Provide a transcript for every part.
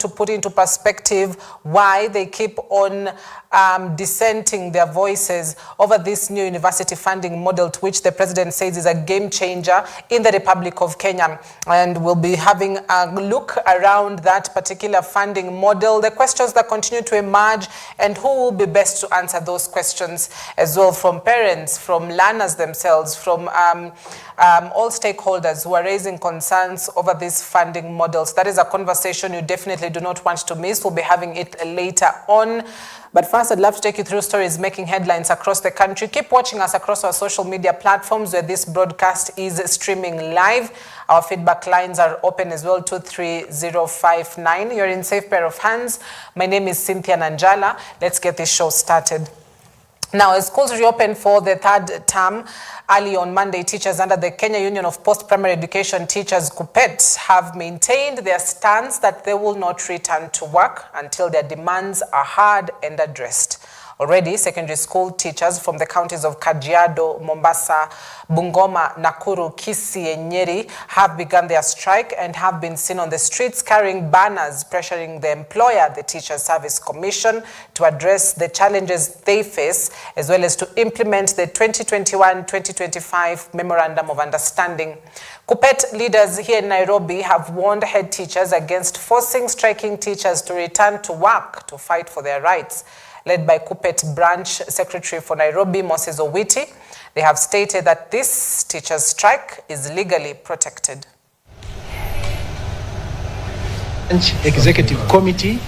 to put into perspective why they keep on dissenting their voices over this new university funding model, to which the president says is a game changer in the Republic of Kenya. And we'll be having a look around that particular funding model, the questions that continue to emerge, and who will be best to answer those questions as well, from parents, from learners themselves, from all stakeholders who are raising concerns over these funding models. That is a conversation you definitely do not want to miss. We'll be having it later on. But first, I'd love to take you through stories making headlines across the country. Keep watching us across our social media platforms where this broadcast is streaming live. Our feedback lines are open as well, 23059. You're in safe pair of hands. My name is Cynthia Nanjala. Let's get this show started. Now, as schools reopen for the third term, early on Monday, teachers under the Kenya Union of Post-Primary Education Teachers, KUPPET, have maintained their stance that they will not return to work until their demands are heard and addressed. Already, secondary school teachers from the counties of Kajiado, Mombasa, Bungoma, Nakuru, Kisii, and Nyeri have begun their strike and have been seen on the streets carrying banners pressuring the employer, the Teacher Service Commission, to address the challenges they face, as well as to implement the 2021-2025 Memorandum of Understanding. KUPPET leaders here in Nairobi have warned head teachers against forcing striking teachers to return to work to fight for their rights. Led by KUPPET Branch Secretary for Nairobi, Moses Owiti, they have stated that this teachers' strike is legally protected. Executive Committee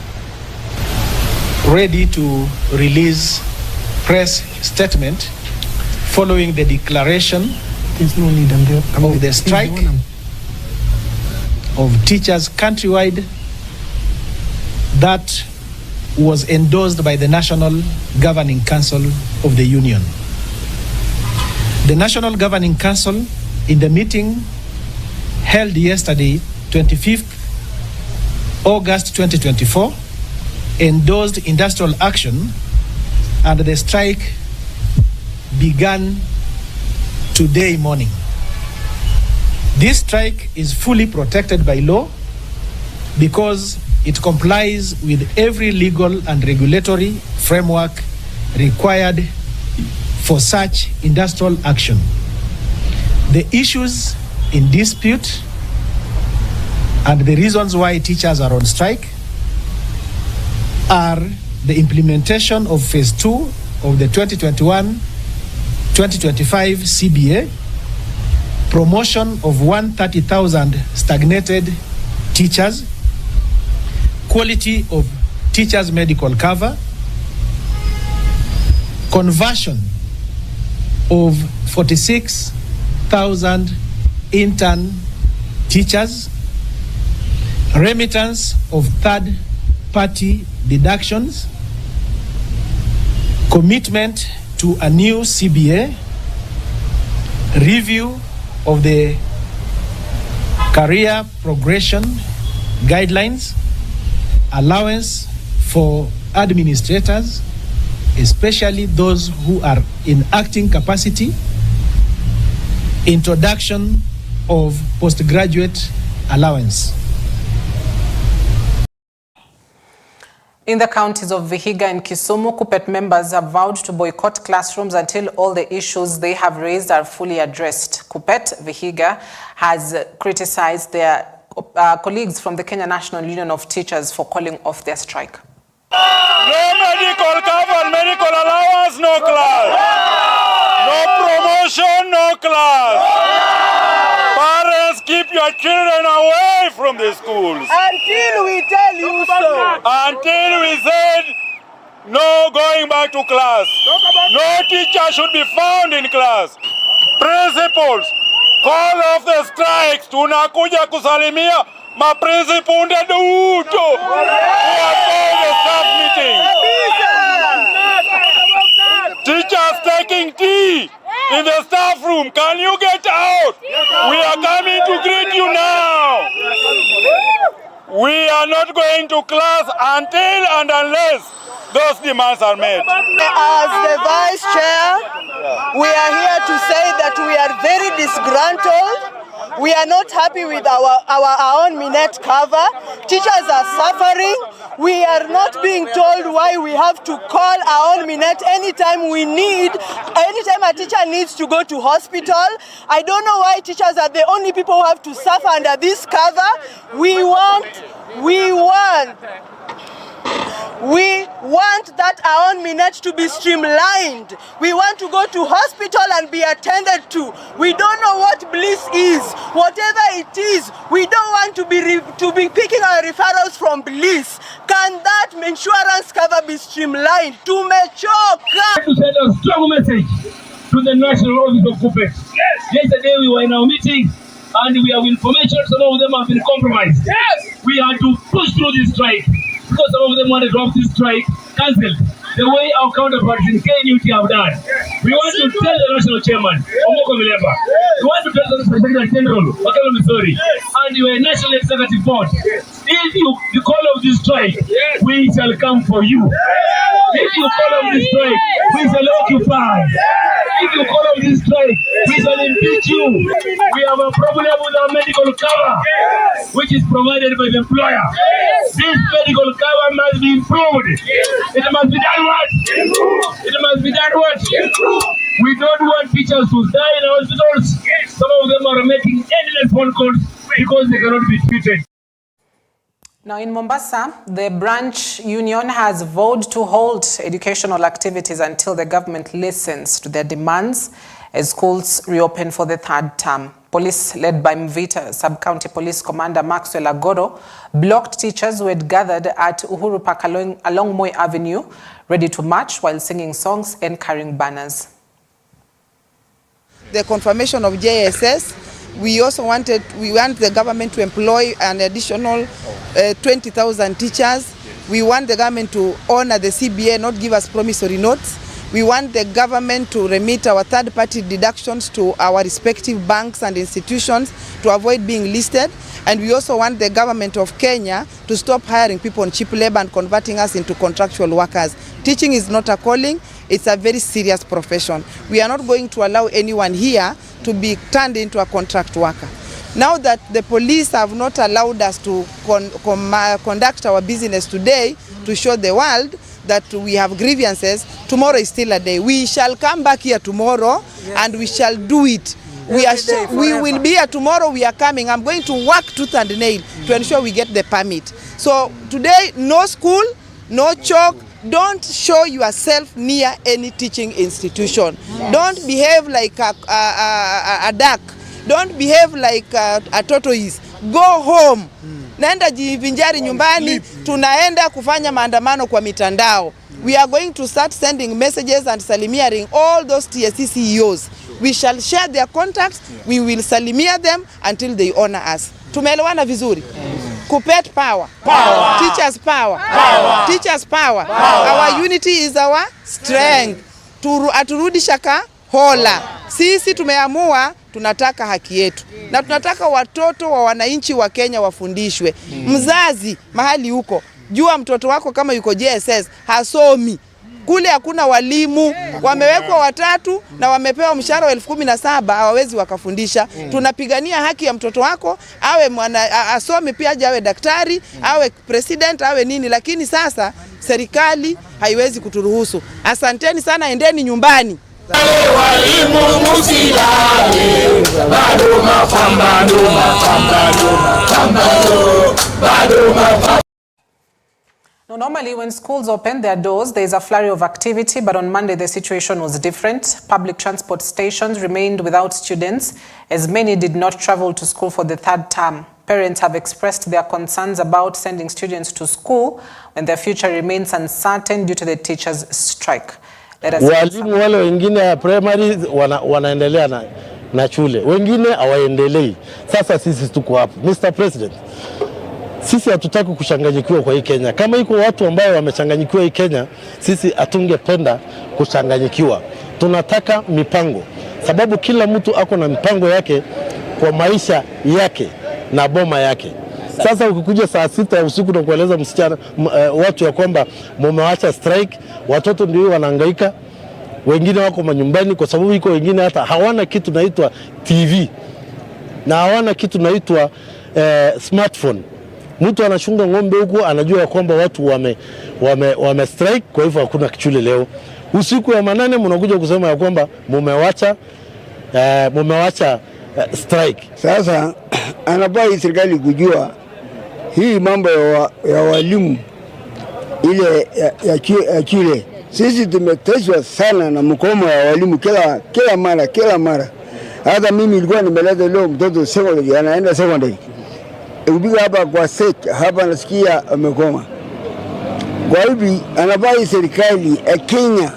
ready to release press statement following the declaration of the strike of teachers countrywide that was endorsed by the National Governing Council of the Union. The National Governing Council, in the meeting held yesterday, 25th August 2024, endorsed industrial action, and the strike began today morning. This strike is fully protected by law because it complies with every legal and regulatory framework required for such industrial action. The issues in dispute and the reasons why teachers are on strike are the implementation of phase 2 of the 2021-2025 CBA, promotion of 130,000 stagnated teachers, quality of teachers' medical cover, conversion of 46,000 intern teachers, remittance of third-party deductions, commitment to a new CBA, review of the career progression guidelines, allowance for administrators, especially those who are in acting capacity, introduction of postgraduate allowance. In the counties of Vihiga and Kisumu, KUPPET members have vowed to boycott classrooms until all the issues they have raised are fully addressed. KUPPET Vihiga has criticized their colleagues from the Kenya National Union of Teachers for calling off their strike. No medical cover, medical allowance, no class. No promotion, no class. Parents, keep your children away from the schools. Until we tell you so. Until we said no going back to class. No teacher should be found in class. Principals, call off the strikes. Tunakuja kusalimia maprincipunde duto. We are called a staff meeting. Teachers taking tea in the staff room. Can you get out? We are coming to greet you now. We are not going to class until and unless those demands are met. As the Vice Chair, we are here to say that we are very disgruntled We are not happy with our own Minet cover. Teachers are suffering. We are not being told why we have to call our own Minet anytime a teacher needs to go to hospital. I don't know why teachers are the only people who have to suffer under this cover. We want that our own Minet to be streamlined. We want to go to hospital and be attended to. We don't know what bliss is. Whatever it is, we don't want to be picking our referrals from bliss. Can that insurance cover be streamlined? Tumechoka. To send a strong message to the National Office of Puppet. Yes. Yesterday we were in our meeting and we have information some of them have been compromised. Yes. We had to push through this strike because some of them wanted to have this strike cancelled, the way our counterparts in KNUT have done. We want to tell the National Chairman, Omoko Mileba, we want to tell the Secretary General, Wakala Missouri, and your National Executive Board, if you call off this strike, we shall come for you. If you call off this strike, we shall occupy. If you call off this strike, we shall impeach you. We have a problem with our medical cover, which is provided by the employer. This medical cover must be improved. It must be done what? It must be done what? We don't want teachers to die in hospitals. Some of them are making endless phone calls because they cannot be treated. Now in Mombasa, the branch union has vowed to halt educational activities until the government listens to their demands as schools reopen for the third term. Police led by Mvita Sub-County Police Commander Maxwell Agoro blocked teachers who had gathered at Uhuru Park along Moi Avenue, ready to march while singing songs and carrying banners. The confirmation of JSS, we want the government to employ an additional 20,000 teachers. We want the government to honor the CBA, not give us promissory notes. We want the government to remit our third-party deductions to our respective banks and institutions to avoid being listed. And we also want the government of Kenya to stop hiring people on cheap labor and converting us into contractual workers. Teaching is not a calling, it's a very serious profession. We are not going to allow anyone here to be turned into a contract worker. Now that the police have not allowed us to conduct our business today to show the world that we have grievances, tomorrow is still a day. We shall come back here tomorrow, and we shall do it. We will be here tomorrow. We are coming. I'm going to work tooth and nail to ensure we get the permit. So today, no school, no chalk. Don't show yourself near any teaching institution. Yes. Don't behave like a duck. Don't behave like a tortoise. Go home. Naenda jivinjari nyumbani, tunaenda kufanya maandamano kwa mitandao. We are going to start sending messages and salimiaring all those TSC CEOs. We shall share their contacts. We will salimia them until they honor us. Tumeelewana vizuri? Kupet power. Power. Teachers power. Power. Teachers power. Power. Our unity is our strength. Aturudi shaka hola. Sisi tumeamua tunataka haki yetu. Na tunataka watoto wa wananchi wa Kenya wafundishwe. Mzazi mahali huko, jua mtoto wako kama yuko JSS hasomi. Kule hakuna walimu, wamewekwa watatu na wamepewa mshahara wa 17,000, hawawezi wakafundisha. Tunapigania haki ya mtoto wako, awe asome pia, aje awe daktari, awe president, awe nini, lakini sasa serikali haiwezi kuturuhusu. Asanteni sana, endeni nyumbani. Walimu msilale, bado mapambano, bado mapambano. Now, normally when schools open their doors, there is a flurry of activity, but on Monday the situation was different. Public transport stations remained without students, as many did not travel to school for the third term. Parents have expressed their concerns about sending students to school when their future remains uncertain due to the teachers' strike. Walimu wale wengine ya primary wanaendelea na shule, wengine hawaendelei. Sasa sisi tuko hapo. Mr. President, sisi hatutaki kuchanganyikiwa kwa hii Kenya. Kama iko watu ambao wamechanganyikiwa hii Kenya, sisi hatungependa kuchanganyikiwa. Tunataka mipango, sababu kila mtu ako na mipango yake kwa maisha yake na boma yake. Sasa ukikuja saa 6 ya usiku na kueleza msichana watu ya kwamba mumeacha strike, watoto ndio wanahangaika, wengine wako manyumbani kwa sababu iko wengine hata hawana kitu naitwa TV. na hawana kitu naitwa smartphone. Mtu anachunga ng'ombe huko anajua kwamba watu wame strike, kwa hivyo hakuna shule leo. Usiku ya manane mnakuja kusema ya kwamba mumewacha strike. Sasa anafaa serikali kujua hii mambo ya walimu ile ya kile. Sisi tumeteswa sana na mkomo ya walimu kila mara. Hata mimi nilikuwa nimeleta leo mtoto secondary, anaenda secondary. Ukipiga hapa kwa set hapa nasikia amekoma. Kwa hivyo anafaa serikali ya Kenya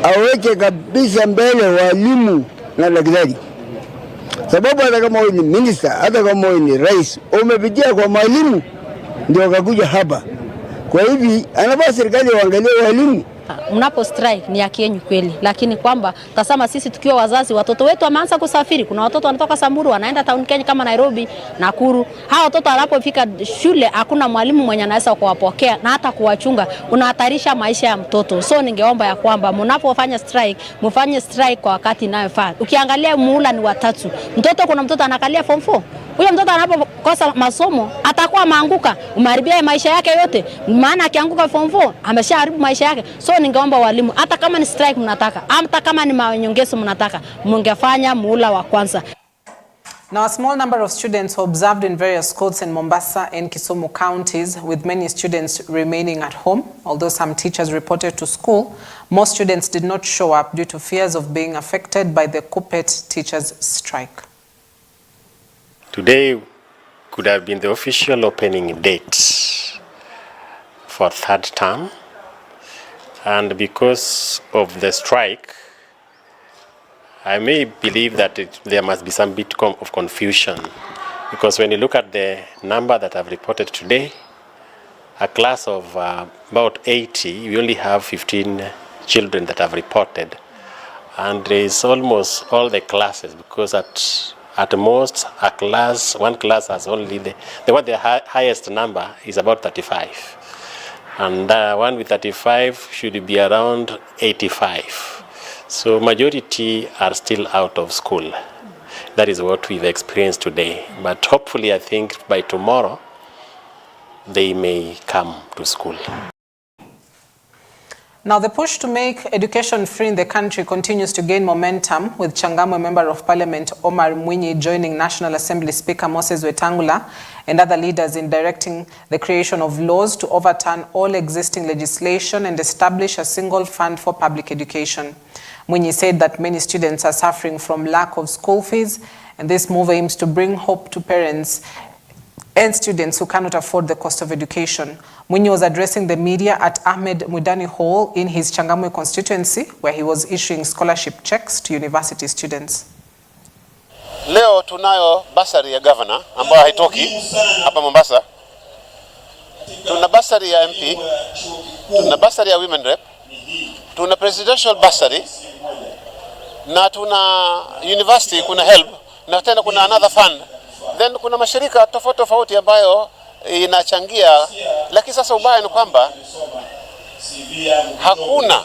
aweke kabisa mbele walimu na daktari. Sababu hata kama wewe ni minister, hata kama wewe ni rais, umepitia kwa mwalimu ndio ukakuja hapa. Kwa hivyo anafaa serikali waangalie walimu. Mnapo strike ni haki yenu kweli, lakini kwamba tasama sisi tukiwa wazazi, watoto wetu wameanza kusafiri. Kuna watoto wanatoka Samburu wanaenda town Kenya kama Nairobi, Nakuru. Hao watoto wanapofika shule hakuna mwalimu mwenye anaweza kuwapokea na hata kuwachunga. Unahatarisha maisha ya mtoto. So ningeomba ya kwamba mnapofanya strike, mfanye strike kwa wakati inayofaa. Ukiangalia muhula ni watatu. Kuna mtoto anakalia form 4. Huyo mtoto anapokosa masomo atakuwa maanguka, umeharibia maisha yake yote. Maana akianguka form 4 ameshaharibu maisha yake. So ningeomba walimu, hata kama ni strike mnataka, hata kama ni manyongezo mnataka, mungefanya muhula wa kwanza. Now, a small number of students were observed in various schools in Mombasa and Kisumu counties, with many students remaining at home. Although some teachers reported to school, most students did not show up due to fears of being affected by the Kuppet teachers' strike. Today could have been the official opening date for third term, and because of the strike, I may believe that there must be some bit of confusion, because when you look at the number that I've reported today, a class of about 80, we only have 15 children that have reported, and there is almost all the classes, because at most one class has only the highest number is about 35, and one with 35 should be around 85. So majority are still out of school. That is what we've experienced today. But hopefully, I think by tomorrow, they may come to school. Now, the push to make education free in the country continues to gain momentum, with Changamwe Member of Parliament Omar Mwinyi joining National Assembly Speaker Moses Wetangula and other leaders in directing the creation of laws to overturn all existing legislation and establish a single fund for public education. Mwinyi said that many students are suffering from lack of school fees, and this move aims to bring hope to parents and students who cannot afford the cost of education. Mwinyi was addressing the media at Ahmed Mwidani Hall in his Changamwe constituency, where he was issuing scholarship checks to university students. Leo tunayo basari ya governor ambayo haitoki hapa Mombasa. Tuna basari ya MP, tuna basari ya women rep, tuna presidential basari, na tuna university, kuna help, na tena kuna another fund. Then kuna mashirika tofauti ambayo inachangia, lakini sasa ubaya ni kwamba hakuna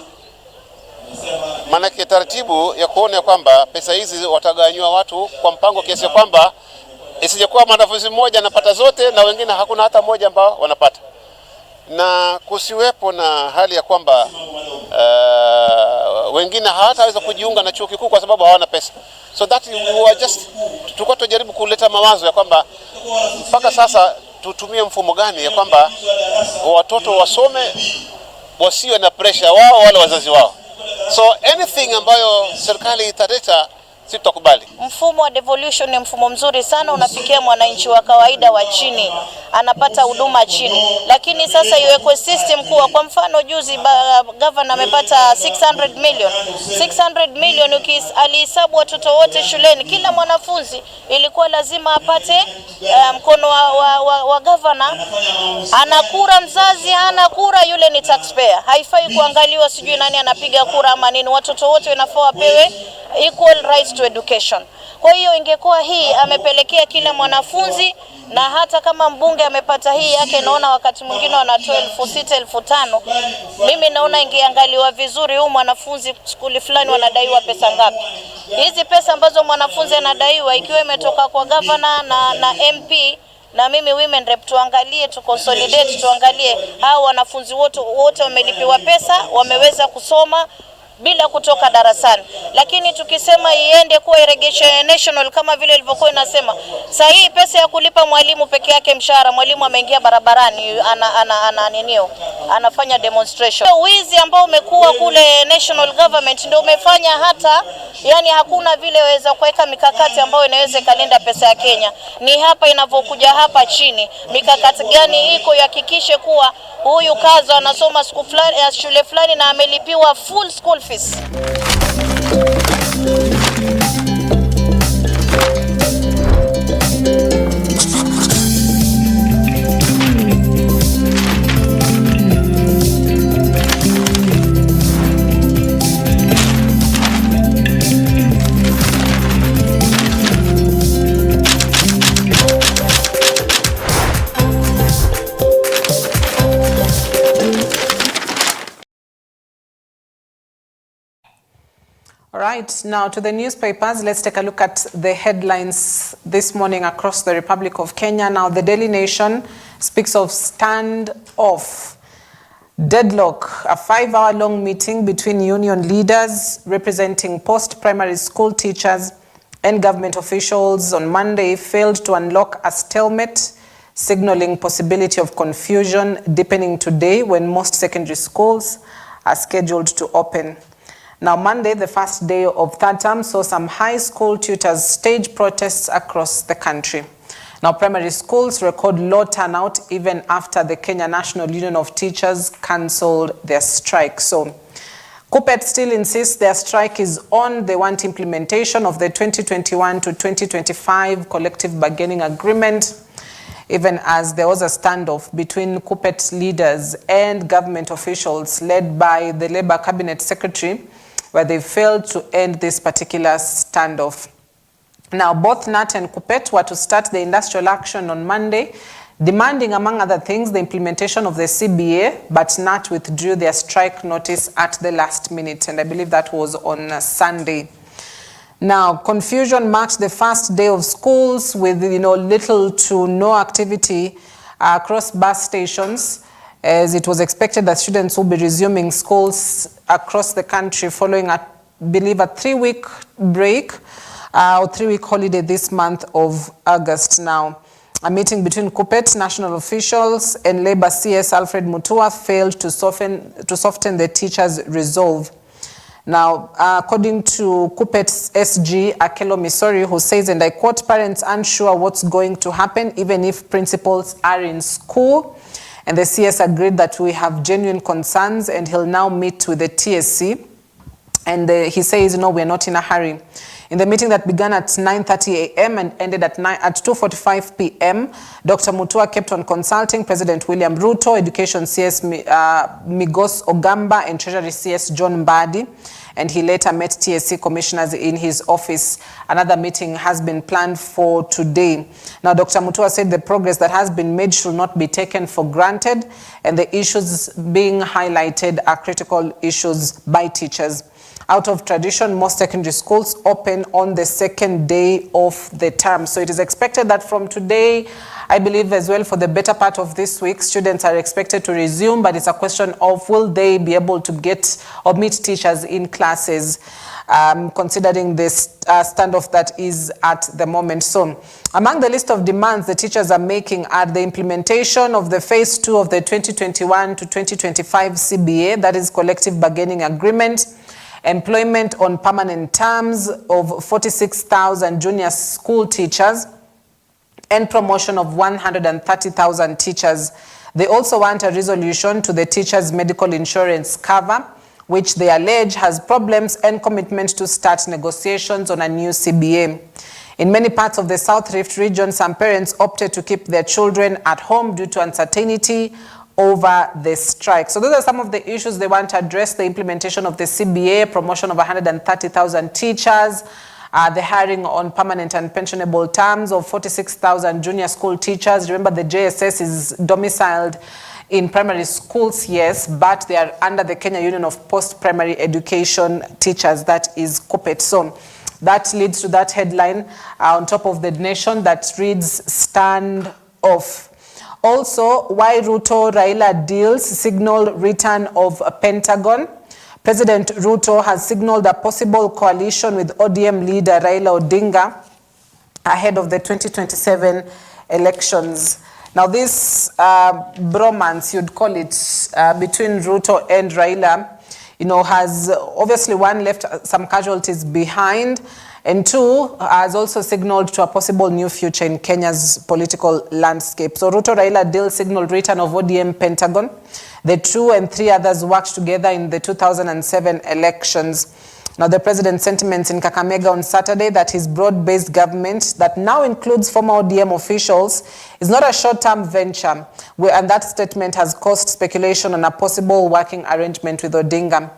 manake taratibu ya kuona kwamba pesa hizi watagawanywa watu kwa mpango kiasi kwamba isijakuwa mwanafunzi mmoja anapata zote na wengine hakuna hata mmoja ambao wanapata, na kusiwepo na hali ya kwamba wengine hawataweza kujiunga na chuo kikuu kwa sababu hawana pesa. So that we were just tulikuwa tunajaribu kuleta mawazo ya kwamba mpaka sasa tutumie mfumo gani ya kwamba watoto wasome wasiwe na pressure wao wala wazazi wao. So anything ambayo serikali italeta sitakubali. Mfumo wa devolution ni mfumo mzuri sana, unafikia mwananchi wa kawaida wa chini, anapata huduma chini. Lakini sasa iwekwe system kuwa, kwa mfano juzi governor amepata 600 million. 600 million alihesabu watoto wote shuleni, kila mwanafunzi ilikuwa lazima apate mkono wa governor. Anakura mzazi, hana kura, yule ni taxpayer. Haifai kuangaliwa sijui nani anapiga kura ama nini. Watoto wote wanafaa wapewe equal rights to education. Kwa hiyo ingekuwa hii amepelekea kila mwanafunzi, na hata kama mbunge amepata hii yake, naona wakati mwingine wanatoa 6,000 5,000. Mimi naona ingeangaliwa vizuri, huyu mwanafunzi skuli fulani wanadaiwa pesa ngapi. Hizi pesa ambazo mwanafunzi anadaiwa ikiwa imetoka kwa governor na MP na mimi women rep, tuangalie, tu consolidate, tuangalie hao wanafunzi wote wamelipiwa pesa, wameweza kusoma bila kutoka darasani. Lakini tukisema iende kuwa irrigation national kama vile ilivyokuwa inasema, sasa hii pesa ya kulipa mwalimu peke yake mshahara, mwalimu ameingia barabarani anafanya demonstration. Wizi ambao umekuwa kule national government ndio umefanya hata yani hakuna vile waweza kuweka mikakati ambayo inaweza kalinda pesa ya Kenya. Ni hapa inavyokuja hapa chini, mikakati gani iko yakikishe kuwa huyu kazi anasoma shule fulani na amelipiwa full school fees. All right, now to the newspapers. Let's take a look at the headlines this morning across the Republic of Kenya. Now, the Daily Nation speaks of standoff, deadlock, a 5-hour-long meeting between union leaders representing post-primary school teachers and government officials on Monday failed to unlock a stalemate, signaling possibility of confusion deepening today when most secondary schools are scheduled to open. Now, Monday, the first day of third term, saw some high school tutors stage protests across the country. Now, primary schools record low turnout even after the Kenya National Union of Teachers cancelled their strike. So, KUPPET still insists their strike is on. They want implementation of the 2021 to 2025 collective bargaining agreement, even as there was a standoff between KUPPET leaders and government officials led by the Labour Cabinet Secretary, where they failed to end this particular standoff. Now, both NAT and KUPPET were to start the industrial action on Monday, demanding, among other things, the implementation of the CBA, but NAT withdrew their strike notice at the last minute, and I believe that was on Sunday. Now, confusion marked the first day of schools with, little to no activity across bus stations, as it was expected that students will be resuming schools across the country following, I believe, a 3-week break or 3-week holiday this month of August. Now, a meeting between KUPPET national officials and Labour CS Alfred Mutua failed to soften the teachers' resolve. Now, according to KUPPET's SG, Akelo Misori, who says, and I quote, "Parents unsure what's going to happen even if principals are in school." And the CS agreed that we have genuine concerns, and he'll now meet with the TSC. And he says, no, we're not in a hurry. In the meeting that began at 9:30 a.m. and ended at 2:45 p.m., Dr. Mutua kept on consulting President William Ruto, Education CS Migos Ogamba, and Treasury CS John Mbadi. And he later met TSC commissioners in his office. Another meeting has been planned for today. Now, Dr. Mutua said the progress that has been made should not be taken for granted, and the issues being highlighted are critical issues by teachers. Out of tradition, most secondary schools open on the second day of the term. So it is expected that from today, I believe as well for the better part of this week, students are expected to resume, but it's a question of will they be able to get or meet teachers in classes, considering this standoff that is at the moment. So among the list of demands the teachers are making are the implementation of the phase 2 of the 2021 to 2025 CBA, that is collective bargaining agreement, employment on permanent terms of 46,000 junior school teachers, and promotion of 130,000 teachers. They also want a resolution to the teachers' medical insurance cover, which they allege has problems, and commitment to start negotiations on a new CBA. In many parts of the South Rift region, some parents opted to keep their children at home due to uncertainty over the strike. So those are some of the issues they want to address: the implementation of the CBA, promotion of 130,000 teachers, the hiring on permanent and pensionable terms of 46,000 junior school teachers. Remember, the JSS is domiciled in primary schools, yes, but they are under the Kenya Union of Post-Primary Education Teachers, that is KUPPET. So that leads to that headline on top of the Nation that reads, stand off. Also, why Ruto Raila deals signal return of Pentagon. President Ruto has signaled a possible coalition with ODM leader Raila Odinga ahead of the 2027 elections. Now this bromance, you'd call it, between Ruto and Raila, has obviously, one, left some casualties behind, and two, has also signaled to a possible new future in Kenya's political landscape. So Ruto Raila deal signaled return of ODM Pentagon. The two and three others worked together in the 2007 elections. Now, the president's sentiments in Kakamega on Saturday that his broad-based government that now includes former ODM officials is not a short-term venture, and that statement has caused speculation on a possible working arrangement with Odinga.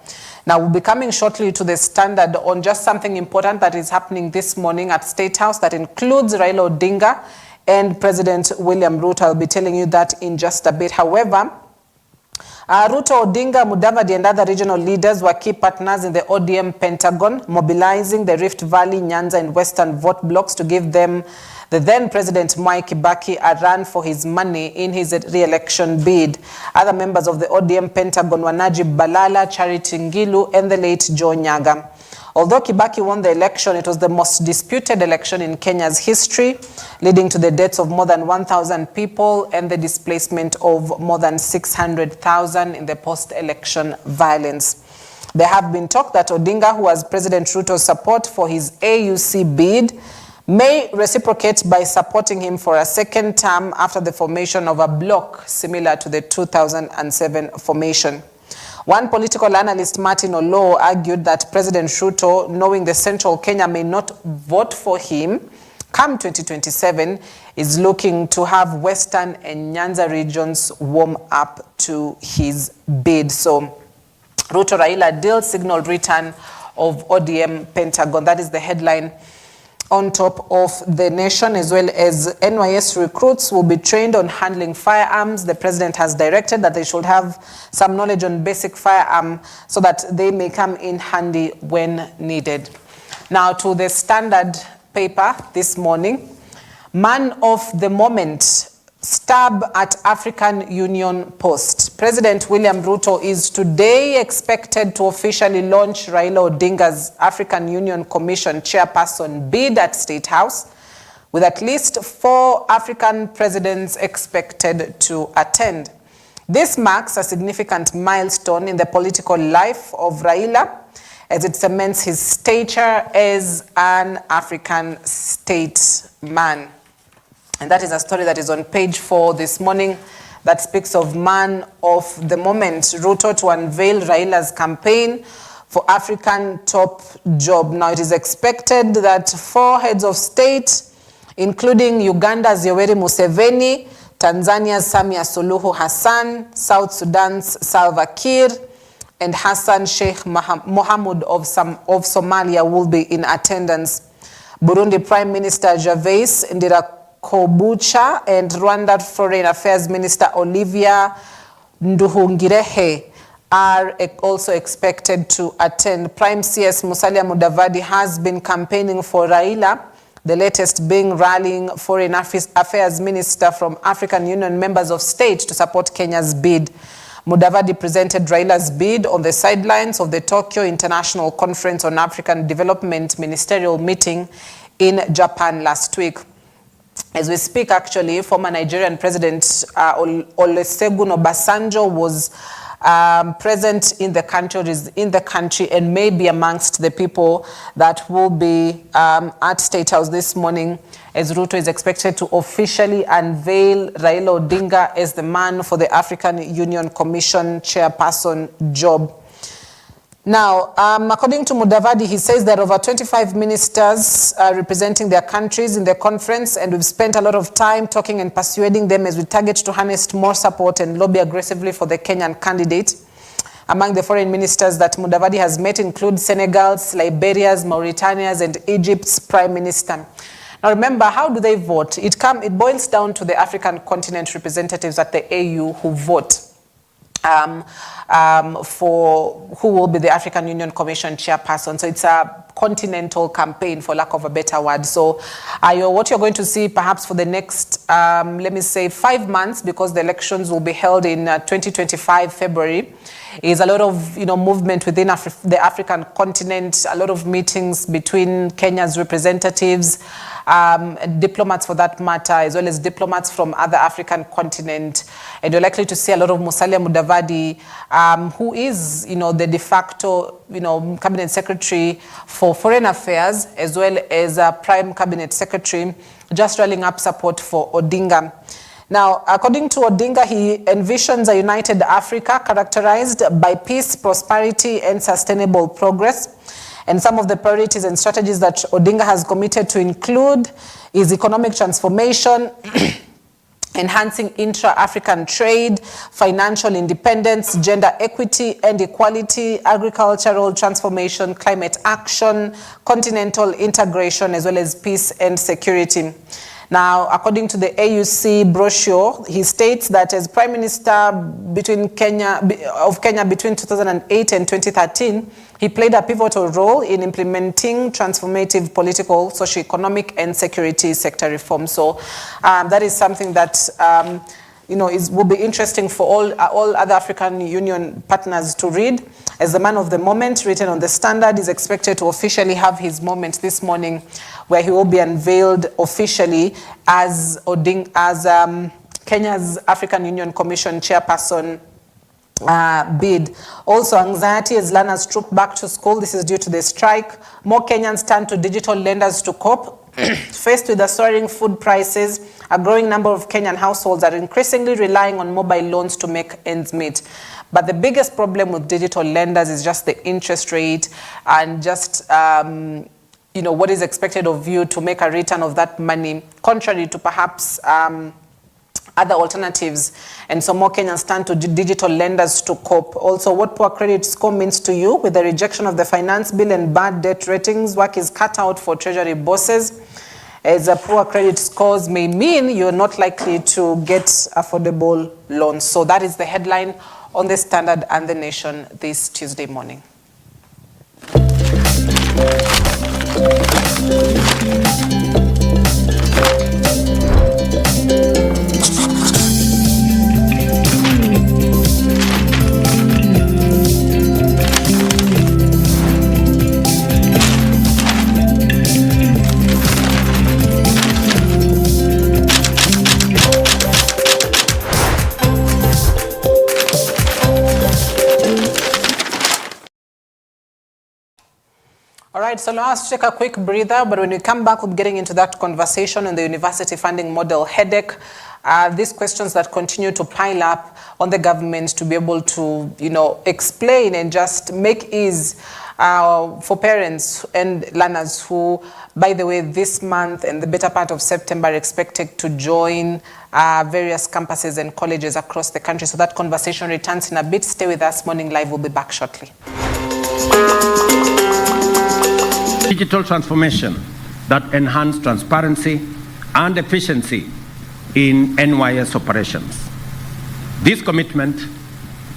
Now, we'll be coming shortly to the Standard on just something important that is happening this morning at State House that includes Raila Odinga and President William Ruto. I'll be telling you that in just a bit. However, Ruto, Odinga, Mudavadi and other regional leaders were key partners in the ODM Pentagon, mobilizing the Rift Valley, Nyanza and Western vote blocks to give them the then President Mwai Kibaki a run for his money in his re-election bid. Other members of the ODM Pentagon were Najib Balala, Charity Ngilu and the late Joe Nyaga. Although Kibaki won the election, it was the most disputed election in Kenya's history, leading to the deaths of more than 1,000 people and the displacement of more than 600,000 in the post-election violence. There have been talk that Odinga, who has President Ruto's support for his AUC bid, may reciprocate by supporting him for a second term after the formation of a bloc similar to the 2007 formation. One political analyst, Martin Olo, argued that President Ruto, knowing the Central Kenya may not vote for him come 2027, is looking to have Western and Nyanza regions warm up to his bid. So, Ruto Raila deal signal return of ODM Pentagon. That is the headline on top of the Nation, as well as NYS recruits will be trained on handling firearms. The president has directed that they should have some knowledge on basic firearm so that they may come in handy when needed. Now to the Standard paper this morning. Man of the moment, stab at African Union post. President William Ruto is today expected to officially launch Raila Odinga's African Union Commission chairperson bid at State House, with at least 4 African presidents expected to attend. This marks a significant milestone in the political life of Raila, as it cements his stature as an African statesman. And that is a story that is on page 4 this morning that speaks of man of the moment, Ruto to unveil Raila's campaign for African top job. Now it is expected that 4 heads of state, including Uganda's Yoweri Museveni, Tanzania's Samia Suluhu Hassan, South Sudan's Salva Kiir, and Hassan Sheikh Mohamud of Somalia will be in attendance. Burundi Prime Minister Gervais Ndirakobucha and Rwanda Foreign Affairs Minister Olivia Nduhungirehe are also expected to attend. Prime CS Musalia Mudavadi has been campaigning for Raila, the latest being rallying Foreign Affairs Minister from African Union members of state to support Kenya's bid. Mudavadi presented Raila's bid on the sidelines of the Tokyo International Conference on African Development ministerial meeting in Japan last week. As we speak, actually, former Nigerian President Olusegun Obasanjo was present in the country and may be amongst the people that will be at State House this morning, as Ruto is expected to officially unveil Raila Odinga as the man for the African Union Commission chairperson job. Now, according to Mudavadi, he says there are over 25 ministers representing their countries in the conference, and we've spent a lot of time talking and persuading them as we target to harness more support and lobby aggressively for the Kenyan candidate. Among the foreign ministers that Mudavadi has met include Senegal's, Liberia's, Mauritania's, and Egypt's prime minister. Now remember, how do they vote? It boils down to the African continent representatives at the AU who vote for who will be the African Union Commission chairperson. So it's a continental campaign, for lack of a better word. So what you're going to see perhaps for the next, let me say, 5 months, because the elections will be held in 2025 February, is a lot of movement within the African continent, a lot of meetings between Kenya's representatives, diplomats for that matter, as well as diplomats from other African continent. And you're likely to see a lot of Musalia Mudavadi, who is, the de facto, cabinet secretary for foreign affairs, as well as a prime cabinet secretary, just rallying up support for Odinga. Now, according to Odinga, he envisions a united Africa characterized by peace, prosperity, and sustainable progress. And some of the priorities and strategies that Odinga has committed to include is economic transformation, enhancing intra-African trade, financial independence, gender equity and equality, agricultural transformation, climate action, continental integration, as well as peace and security. Now, according to the AUC brochure, he states that as Prime Minister of Kenya between 2008 and 2013, he played a pivotal role in implementing transformative political, socio-economic, and security sector reforms. So that is something that will be interesting for all other African Union partners to read. As the man of the moment, written on the Standard, is expected to officially have his moment this morning, where he will be unveiled officially as Kenya's African Union Commission chairperson bid. Also, anxiety as learners troop back to school. This is due to the strike. More Kenyans turn to digital lenders to cope. Faced with the soaring food prices, a growing number of Kenyan households are increasingly relying on mobile loans to make ends meet. But the biggest problem with digital lenders is just the interest rate and just what is expected of you to make a return of that money, contrary to perhaps other alternatives. And so more Kenyans turn to digital lenders to cope. Also, what poor credit score means to you. With the rejection of the finance bill and bad debt ratings, work is cut out for treasury bosses, as a poor credit scores may mean you're not likely to get affordable loans. So that is the headline on the Standard and the Nation this Tuesday morning. All right, so now let's take a quick breather, but when we come back, we'll be getting into that conversation on the university funding model headache. These questions that continue to pile up on the government to be able to, explain and just make ease for parents and learners who, by the way, this month and the better part of September are expected to join various campuses and colleges across the country. So that conversation returns in a bit. Stay with us. Morning Live will be back shortly. Digital transformation that enhance transparency and efficiency in NYS operations. This commitment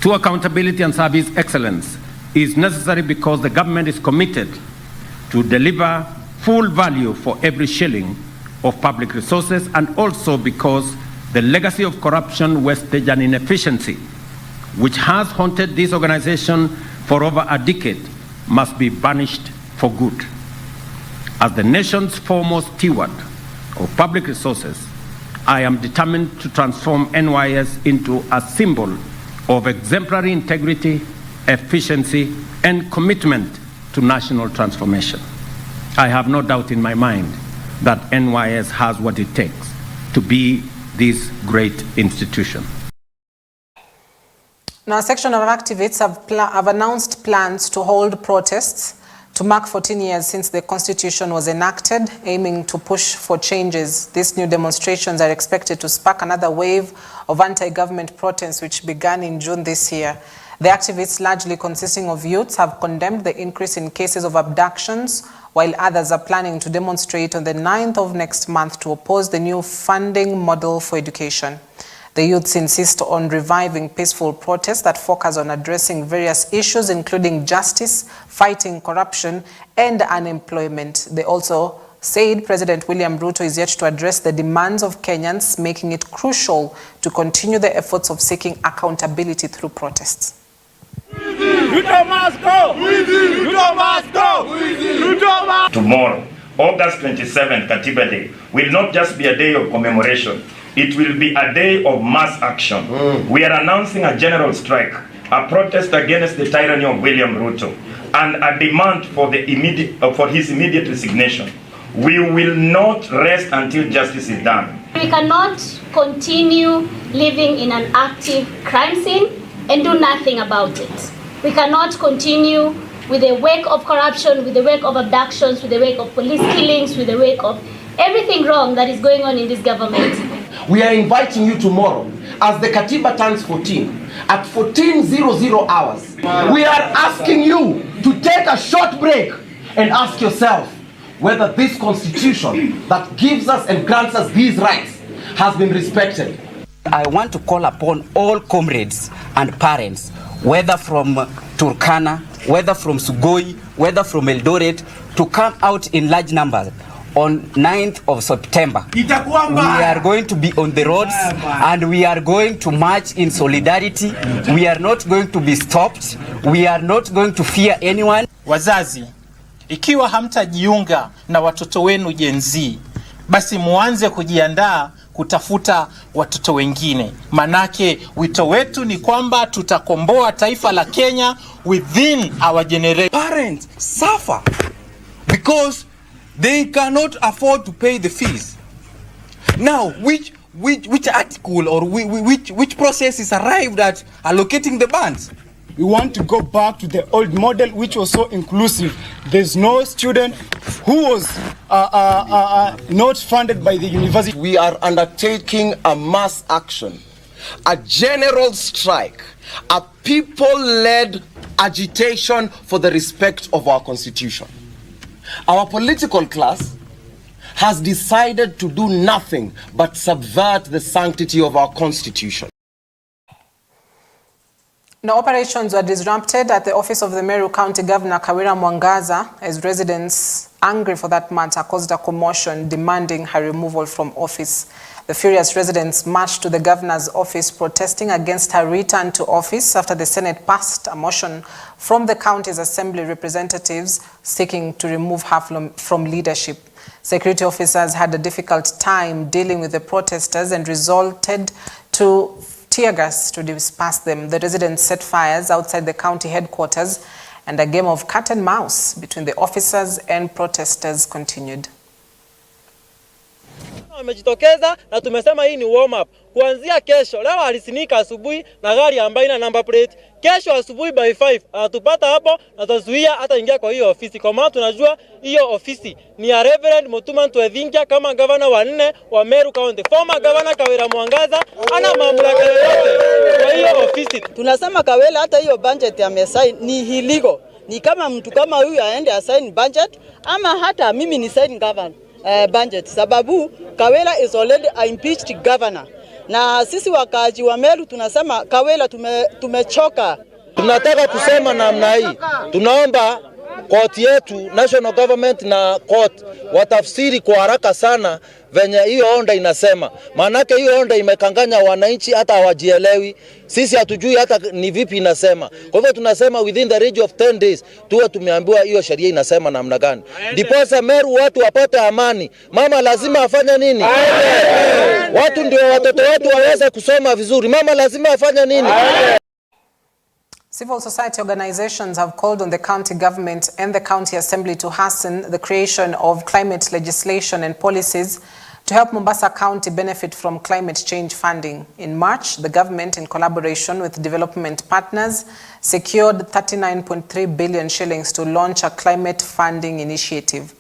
to accountability and service excellence is necessary because the government is committed to deliver full value for every shilling of public resources, and also because the legacy of corruption, wastage, and inefficiency, which has haunted this organization for over a decade, must be banished for good. As the nation's foremost steward of public resources, I am determined to transform NYS into a symbol of exemplary integrity, efficiency, and commitment to national transformation. I have no doubt in my mind that NYS has what it takes to be this great institution. Now, a section of activists have announced plans to hold protests to mark 14 years since the Constitution was enacted, aiming to push for changes. These new demonstrations are expected to spark another wave of anti-government protests, which began in June this year. The activists, largely consisting of youths, have condemned the increase in cases of abductions, while others are planning to demonstrate on the 9th of next month to oppose the new funding model for education. The youths insist on reviving peaceful protests that focus on addressing various issues, including justice, fighting corruption, and unemployment. They also said President William Ruto is yet to address the demands of Kenyans, making it crucial to continue the efforts of seeking accountability through protests. Ruto must go! Ruto must go! Ruto must... Tomorrow, August 27th, Katiba Day, will not just be a day of commemoration. It will be a day of mass action. We are announcing a general strike, a protest against the tyranny of William Ruto, and a demand for his immediate resignation. We will not rest until justice is done. We cannot continue living in an active crime scene and do nothing about it. We cannot continue with the wake of corruption, with the wake of abductions, with the wake of police killings, with the wake of everything wrong that is going on in this government. We are inviting you tomorrow as the Katiba turns 14 at 14:00 hours. We are asking you to take a short break and ask yourself whether this constitution that gives us and grants us these rights has been respected. I want to call upon all comrades and parents, whether from Turkana, whether from Sugoi, whether from Eldoret, to come out in large numbers on 9th of September. We are going to be on the roads and we are going to march in solidarity. We are not going to be stopped. We are not going to fear anyone. Wazazi, ikiwa hamtajiunga na watoto wenu Gen Z, basi muanze kujiandaa kutafuta watoto wengine. Manake wito wetu ni kwamba tutakomboa taifa la Kenya within our generation. Parents suffer because they cannot afford to pay the fees. Now, which article or which process is arrived at allocating the funds? We want to go back to the old model, which was so inclusive. There's no student who was not funded by the university. We are undertaking a mass action, a general strike, a people-led agitation for the respect of our constitution. Our political class has decided to do nothing but subvert the sanctity of our constitution. Now, operations were disrupted at the office of the Meru County Governor Kawira Mwangaza as residents, angry for that matter, caused a commotion demanding her removal from office. The furious residents marched to the governor's office protesting against her return to office after the Senate passed a motion from the county's assembly representatives seeking to remove her from leadership. Security officers had a difficult time dealing with the protesters and resorted to tear gas to disperse them. The residents set fires outside the county headquarters and a game of cat and mouse between the officers and protesters continued. Wamejitokeza na tumesema hii ni warm up. Kuanzia kesho, leo alisinika asubuhi na gari ambayo ina number plate. Kesho asubuhi by 5 anatupata hapo na tutazuia hata ingia kwa hiyo ofisi. Kwa maana tunajua hiyo ofisi ni ya Reverend Mutuma Ntwethinkia kama governor wa 4 wa Meru County. Former governor Kawira Mwangaza ana mamlaka yote kwa hiyo ofisi. Tunasema Kawira hata hiyo budget amesign ni illegal. Ni kama mtu kama huyu aende assign budget ama hata mimi ni sign governor budget, sababu Kawira is already a impeached governor. Na sisi wakaaji wa Meru tunasema Kawira tumechoka. Tunataka kusema namna hii. Tunaomba court yetu, national government na court watafsiri kwa haraka sana venye hiyo onda inasema. Maanake hiyo onda imekanganya wananchi hata hawajielewi. Sisi hatujui hata ni vipi inasema. Kwa hivyo tunasema within the range of 10 days tuwe tumeambiwa hiyo sheria inasema namna gani. Ndiposa Meru watu wapate amani. Mama lazima afanye nini? Watu ndio watoto wetu waweze kusoma vizuri. Mama lazima afanye nini? Civil society organizations have called on the county government and the county assembly to hasten the creation of climate legislation and policies to help Mombasa County benefit from climate change funding. In March, the government, in collaboration with development partners, secured 39.3 billion shillings to launch a climate funding initiative.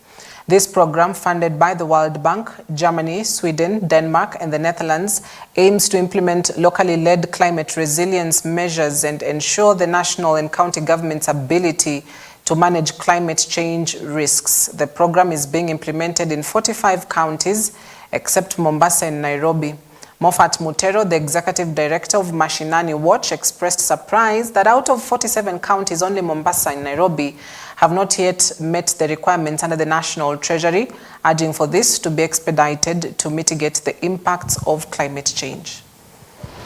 This program, funded by the World Bank, Germany, Sweden, Denmark, and the Netherlands, aims to implement locally led climate resilience measures and ensure the national and county government's ability to manage climate change risks. The program is being implemented in 45 counties, except Mombasa and Nairobi. Moffat Mutero, the executive director of Mashinani Watch, expressed surprise that out of 47 counties, only Mombasa and Nairobi have not yet met the requirements under the National Treasury, urging for this to be expedited to mitigate the impacts of climate change.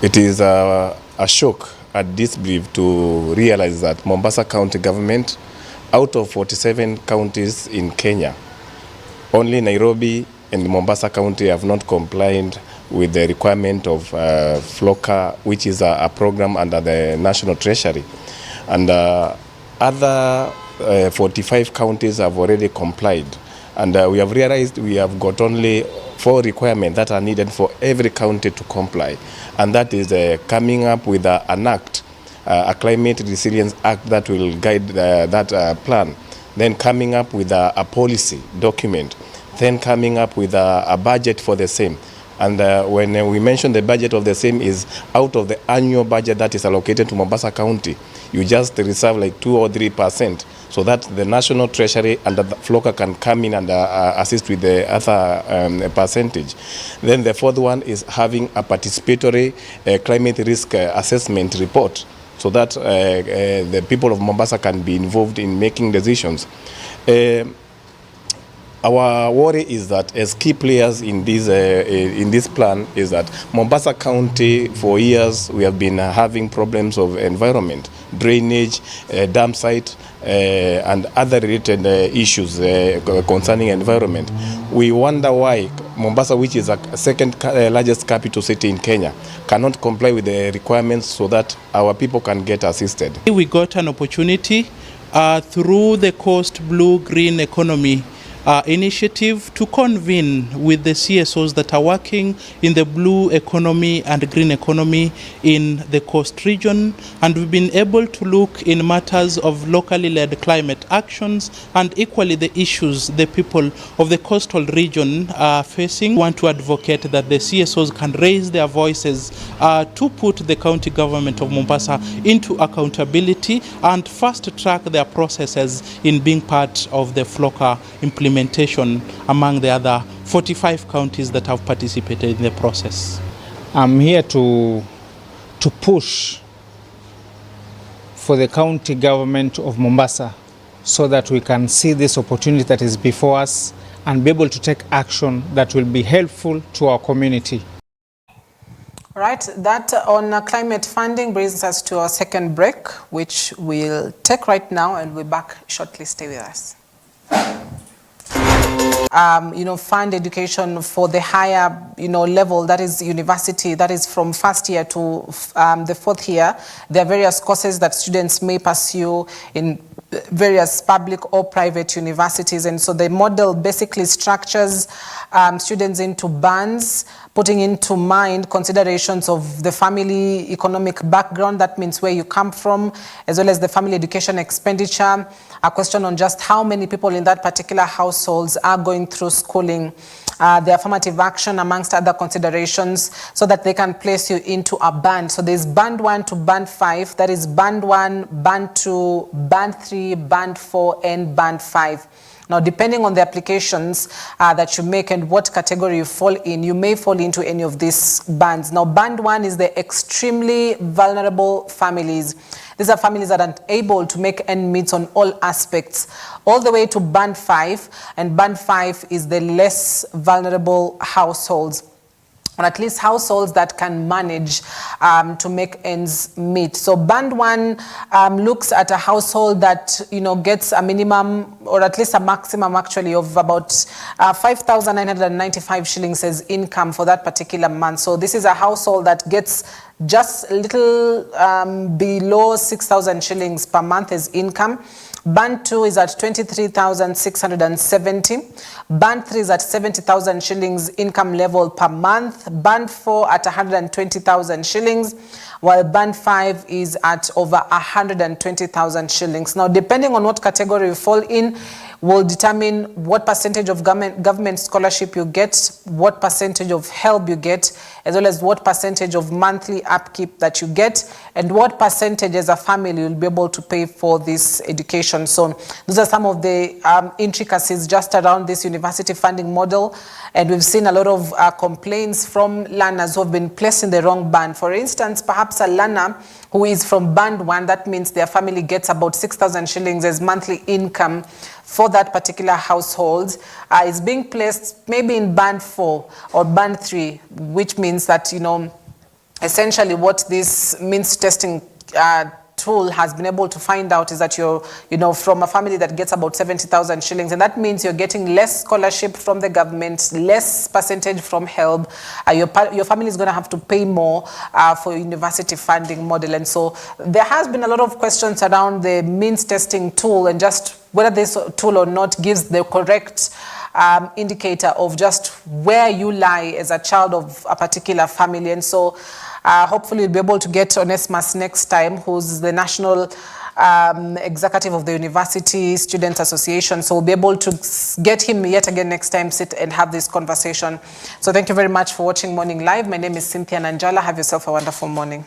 It is a shock and disbelief to realize that Mombasa County government, out of 47 counties in Kenya, only Nairobi and Mombasa County have not complied with the requirement of FLOCA, which is a program under the National Treasury. And other 45 counties have already complied. And we have realized we have got only 4 requirements that are needed for every county to comply. And that is coming up with an act, a climate resilience act that will guide that plan. Then coming up with a policy document. Then coming up with a budget for the same. And when we mention the budget of the same is out of the annual budget that is allocated to Mombasa County, you just reserve like 2 or 3%, so that the National Treasury and the FLOCA can come in and assist with the other percentage. Then the fourth one is having a participatory climate risk assessment report, so that the people of Mombasa can be involved in making decisions. Our worry is that as key players in this plan is that Mombasa County, for years, we have been having problems of environment, drainage, dam site, and other related issues concerning environment. We wonder why Mombasa, which is a second largest capital city in Kenya, cannot comply with the requirements so that our people can get assisted. We got an opportunity through the Coast Blue Green Economy initiative to convene with the CSOs that are working in the blue economy and green economy in the coast region, and we've been able to look in matters of locally led climate actions and equally the issues the people of the coastal region are facing. We want to advocate that the CSOs can raise their voices to put the county government of Mombasa into accountability and fast track their processes in being part of the FLOCA implementation among the other 45 counties that have participated in the process. I'm here to push for the county government of Mombasa so that we can see this opportunity that is before us and be able to take action that will be helpful to our community. Right, that on climate funding brings us to our second break, which we'll take right now, and we're back shortly. Stay with us. Fund education for the higher, level, that is university, that is from first year to the fourth year. There are various courses that students may pursue in various public or private universities. And so the model basically structures students into bands, putting into mind considerations of the family economic background, that means where you come from, as well as the family education expenditure, a question on just how many people in that particular households are going through schooling, the affirmative action amongst other considerations, so that they can place you into a band. So there's band 1 to band 5, that is band 1, band 2, band 3, band 4, and band 5. Now, depending on the applications that you make and what category you fall in, you may fall into any of these bands. Now, band 1 is the extremely vulnerable families. These are families that are able to make end meets on all aspects, all the way to band 5, and band 5 is the less vulnerable households, or at least households that can manage to make ends meet. So band 1 looks at a household that gets a minimum, or at least a maximum actually, of about 5,995 shillings as income for that particular month. So this is a household that gets just a little below 6,000 shillings per month as income. Band 2 is at 23,670. Band 3 is at 70,000 shillings income level per month. Band 4 at 120,000 shillings, while Band 5 is at over 120,000 shillings. Now, depending on what category you fall in, will determine what percentage of government scholarship you get, what percentage of help you get, as well as what percentage of monthly upkeep that you get, and what percentage as a family will be able to pay for this education. So those are some of the intricacies just around this university funding model. And we've seen a lot of complaints from learners who have been placed in the wrong band. For instance, perhaps a learner who is from band 1, that means their family gets about 6,000 shillings as monthly income for that particular household, is being placed maybe in band 4 or band 3, which means that, you know, essentially what this means testing tool has been able to find out is that you're, you know, from a family that gets about 70,000 shillings, and that means you're getting less scholarship from the government, less percentage from HELB. Your family is going to have to pay more for university funding model. And so there has been a lot of questions around the means testing tool and just whether this tool or not gives the correct indicator of just where you lie as a child of a particular family. And so hopefully we'll be able to get Onesmus next time, who's the national executive of the University Students Association. So we'll be able to get him yet again next time, sit and have this conversation. So thank you very much for watching Morning Live. My name is Cynthia Nanjala. Have yourself a wonderful morning.